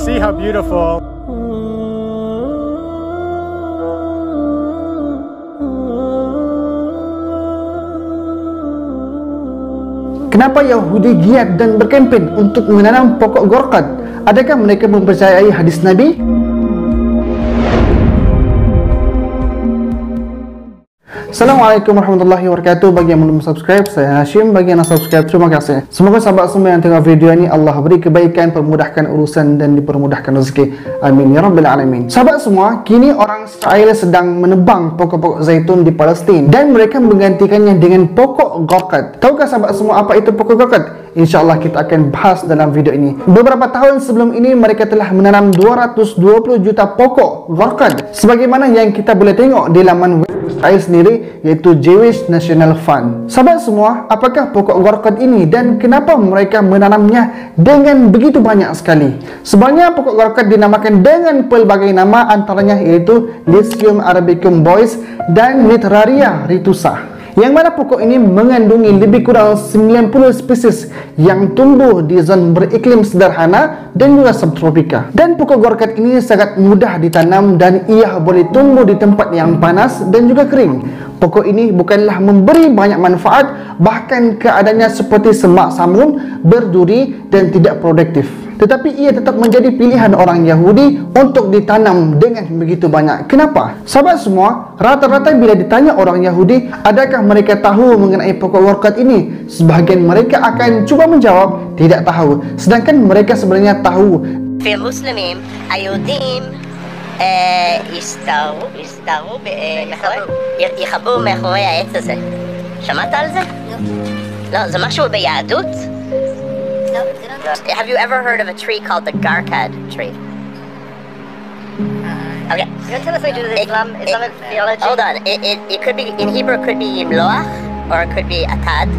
See how beautiful. Kenapa Yahudi giat dan berkempen untuk menanam pokok gorkat? Adakah mereka mempercayai hadis Nabi? Assalamualaikum warahmatullahi wabarakatuh. Bagi yang belum subscribe, saya Hashim. Bagi yang dah subscribe, terima kasih. Semoga sahabat semua yang tengok video ini Allah beri kebaikan, permudahkan urusan dan dipermudahkan rezeki. Amin ya rabbil alamin. Sahabat semua, kini orang Israel sedang menebang pokok-pokok zaitun di Palestin dan mereka menggantikannya dengan pokok gorkat. Tahukah sahabat semua apa itu pokok gorkat? InsyaAllah kita akan bahas dalam video ini. Beberapa tahun sebelum ini mereka telah menanam 220 juta pokok gorkat, sebagaimana yang kita boleh tengok di laman web Israel sendiri, yaitu Jewish National Fund. Sahabat semua, apakah pokok gorkat ini dan kenapa mereka menanamnya dengan begitu banyak sekali? Sebenarnya pokok gorkat dinamakan dengan pelbagai nama, antaranya yaitu Lycium arabicum boys dan Literaria ritusa, yang mana pokok ini mengandungi lebih kurang 90 spesies yang tumbuh di zon beriklim sederhana dan juga subtropika. Dan pokok gorkat ini sangat mudah ditanam dan ia boleh tumbuh di tempat yang panas dan juga kering. Pokok ini bukanlah memberi banyak manfaat, bahkan keadaannya seperti semak samun, berduri dan tidak produktif. Tetapi ia tetap menjadi pilihan orang Yahudi untuk ditanam dengan begitu banyak. Kenapa? Sahabat semua, rata-rata bila ditanya orang Yahudi, adakah mereka tahu mengenai pokok gorkat ini? Sebahagian mereka akan cuba menjawab tidak tahu, sedangkan mereka sebenarnya tahu. في المسلمين היהודים יסתערו יחבאו מאחורי העץ הזה. שמעת על זה? לא, זה משהו ביהדות? Have you ever heard of a tree called the Garkad tree? Okay. You're gonna tell us what you do with Islamic theology? Hold on. It could be, in Hebrew it could be Yimloach or it could be Atad.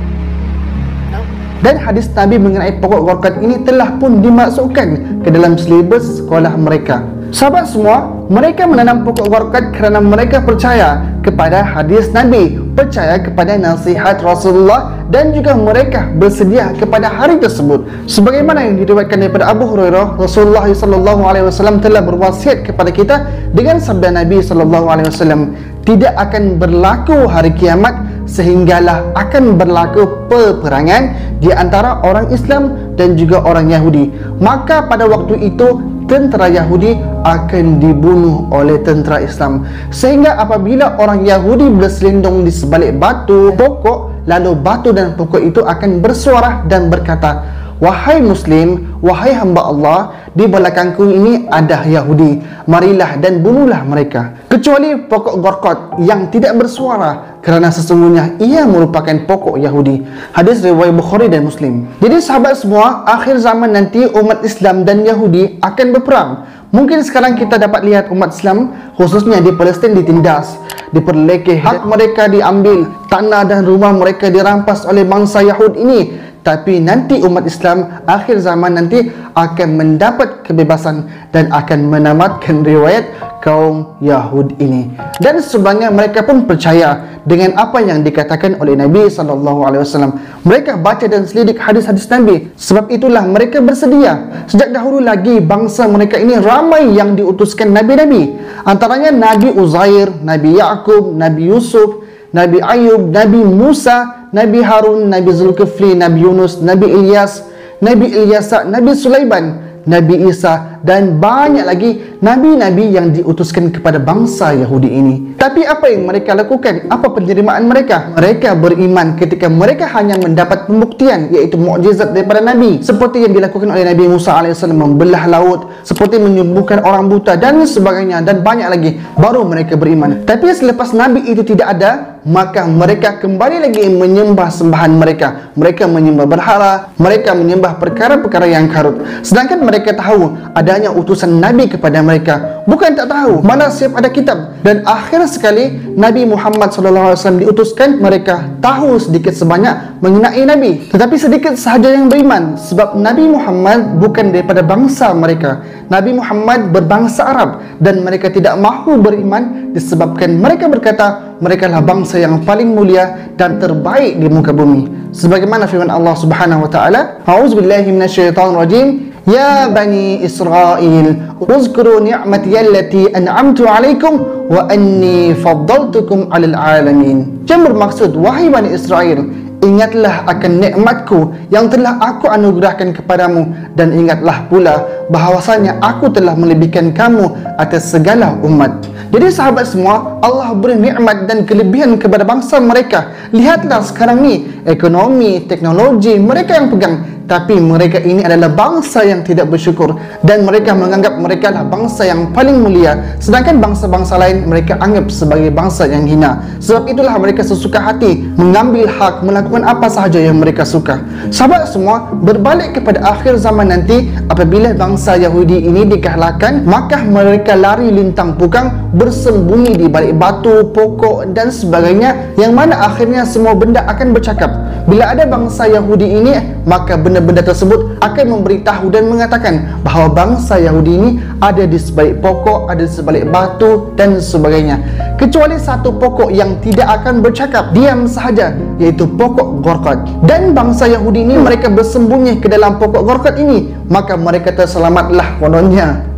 Dan hadis Nabi mengenai pokok gorkat ini telah pun dimasukkan ke dalam silibus sekolah mereka. Sahabat semua, mereka menanam pokok gorkat kerana mereka percaya kepada hadis Nabi, percaya kepada nasihat Rasulullah, dan juga mereka bersedia kepada hari tersebut. Sebagaimana yang diriwayatkan daripada Abu Hurairah, Rasulullah SAW telah berwasiat kepada kita dengan sabda Nabi SAW, tidak akan berlaku hari kiamat sehinggalah akan berlaku peperangan di antara orang Islam dan juga orang Yahudi. Maka pada waktu itu tentera Yahudi akan dibunuh oleh tentera Islam, sehingga apabila orang Yahudi berselindung di sebalik batu pokok, lalu batu dan pokok itu akan bersuara dan berkata, "Wahai Muslim, wahai hamba Allah, di belakangku ini ada Yahudi, marilah dan bunuhlah mereka." Kecuali pokok gorkat yang tidak bersuara, kerana sesungguhnya ia merupakan pokok Yahudi. Hadis riwayat Bukhari dan Muslim. Jadi sahabat semua, akhir zaman nanti umat Islam dan Yahudi akan berperang. Mungkin sekarang kita dapat lihat umat Islam khususnya di Palestin ditindas, diperlekeh, hak mereka diambil, tanah dan rumah mereka dirampas oleh bangsa Yahud ini. Tapi nanti umat Islam akhir zaman nanti akan mendapat kebebasan dan akan menamatkan riwayat kaum Yahud ini. Dan sebenarnya mereka pun percaya dengan apa yang dikatakan oleh Nabi SAW. Mereka baca dan selidik hadis-hadis Nabi. Sebab itulah mereka bersedia. Sejak dahulu lagi bangsa mereka ini ramai yang diutuskan Nabi-Nabi. Antaranya Nabi Uzair, Nabi Yaqub, Nabi Yusuf, Nabi Ayub, Nabi Musa, Nabi Harun, Nabi Zulkifli, Nabi Yunus, Nabi Ilyas, Nabi Ilyasa, Nabi Sulaiman, Nabi Isa, dan banyak lagi Nabi-Nabi yang diutuskan kepada bangsa Yahudi ini. Tapi apa yang mereka lakukan? Apa penerimaan mereka? Mereka beriman ketika mereka hanya mendapat pembuktian, iaitu mukjizat daripada Nabi, seperti yang dilakukan oleh Nabi Musa AS, membelah laut, seperti menyembuhkan orang buta dan sebagainya, dan banyak lagi. Baru mereka beriman. Tapi selepas Nabi itu tidak ada, maka mereka kembali lagi menyembah sembahan mereka. Mereka menyembah berhala, mereka menyembah perkara-perkara yang karut. Sedangkan mereka tahu adanya utusan Nabi kepada mereka. Bukan tak tahu, mana siap ada kitab. Dan akhir sekali Nabi Muhammad SAW diutuskan, mereka tahu sedikit sebanyak mengenai Nabi, tetapi sedikit sahaja yang beriman. Sebab Nabi Muhammad bukan daripada bangsa mereka. Nabi Muhammad berbangsa Arab dan mereka tidak mahu beriman disebabkan mereka berkata mereka lah bangsa yang paling mulia dan terbaik di muka bumi. Sebagaimana firman Allah Subhanahu wa taala, "A'udzubillahi minasyaitonirrajim. Ya Bani Israel, uzkuru ni'mati allati an'amtu alaikum wa anni faddaltukum 'alal alamin. Yang bermaksud, wahai Bani Israel, ingatlah akan nikmatku yang telah aku anugerahkan kepadamu, dan ingatlah pula bahawasanya aku telah melebihkan kamu atas segala umat. Jadi sahabat semua, Allah beri nikmat dan kelebihan kepada bangsa mereka. Lihatlah sekarang ni, ekonomi, teknologi mereka yang pegang, tapi mereka ini adalah bangsa yang tidak bersyukur, dan mereka menganggap mereka adalah bangsa yang paling mulia, sedangkan bangsa-bangsa lain mereka anggap sebagai bangsa yang hina. Sebab itulah mereka sesuka hati mengambil hak, melakukan apa sahaja yang mereka suka. Sahabat semua, berbalik kepada akhir zaman nanti, apabila bangsa Yahudi ini dikalahkan, maka mereka lari lintang pukang, bersembunyi di balik batu, pokok dan sebagainya, yang mana akhirnya semua benda akan bercakap. Bila ada bangsa Yahudi ini, maka benda-benda tersebut akan memberitahu dan mengatakan bahawa bangsa Yahudi ini ada di sebalik pokok, ada di sebalik batu dan sebagainya. Kecuali satu pokok yang tidak akan bercakap, diam sahaja, iaitu pokok Gorqad. Dan bangsa Yahudi ini mereka bersembunyi ke dalam pokok Gorqad ini, maka mereka terselamatlah kononnya.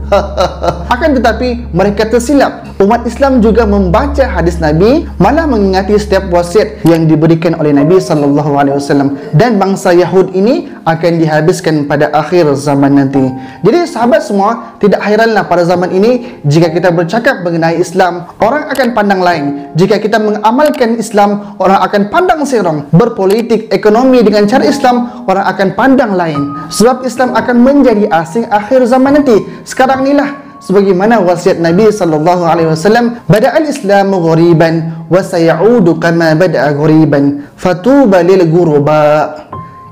Akan tetapi mereka tersilap. Umat Islam juga membaca hadis Nabi, malah mengingati setiap wasiat yang diberikan oleh Nabi SAW, dan bangsa Yahud ini akan dihabiskan pada akhir zaman nanti. Jadi sahabat semua, tidak hairanlah pada zaman ini jika kita bercakap mengenai Islam, orang akan pandang lain. Jika kita mengamalkan Islam, orang akan pandang serong. Berpolitik, ekonomi dengan cara Islam, orang akan pandang lain. Sebab Islam akan menjadi asing akhir zaman nanti. Sekarang inilah sebagaimana wasiat Nabi SAW, bada'al Islamu ghoriban wa sayaudu kama bada'a ghoriban fatuba lil ghuraba.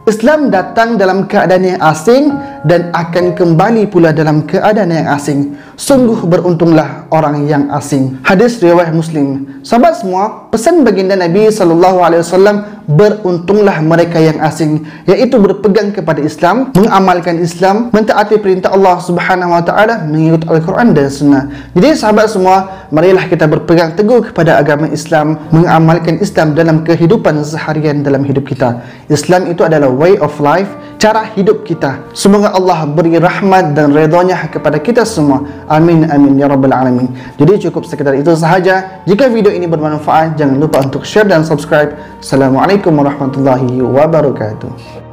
Islam datang dalam keadaan yang asing dan akan kembali pula dalam keadaan yang asing. Sungguh beruntunglah orang yang asing. Hadis riwayat Muslim. Sahabat semua, pesan baginda Nabi SAW, beruntunglah mereka yang asing, iaitu berpegang kepada Islam, mengamalkan Islam, mentaati perintah Allah Subhanahu Wa Taala, mengikut Al-Quran dan Sunnah. Jadi sahabat semua, marilah kita berpegang teguh kepada agama Islam, mengamalkan Islam dalam kehidupan seharian dalam hidup kita. Islam itu adalah way of life, cara hidup kita. Semoga Allah beri rahmat dan redha-Nya kepada kita semua. Amin amin ya rabbal alamin. Jadi cukup sekedar itu sahaja. Jika video ini bermanfaat, jangan lupa untuk share dan subscribe. Assalamualaikum warahmatullahi wabarakatuh.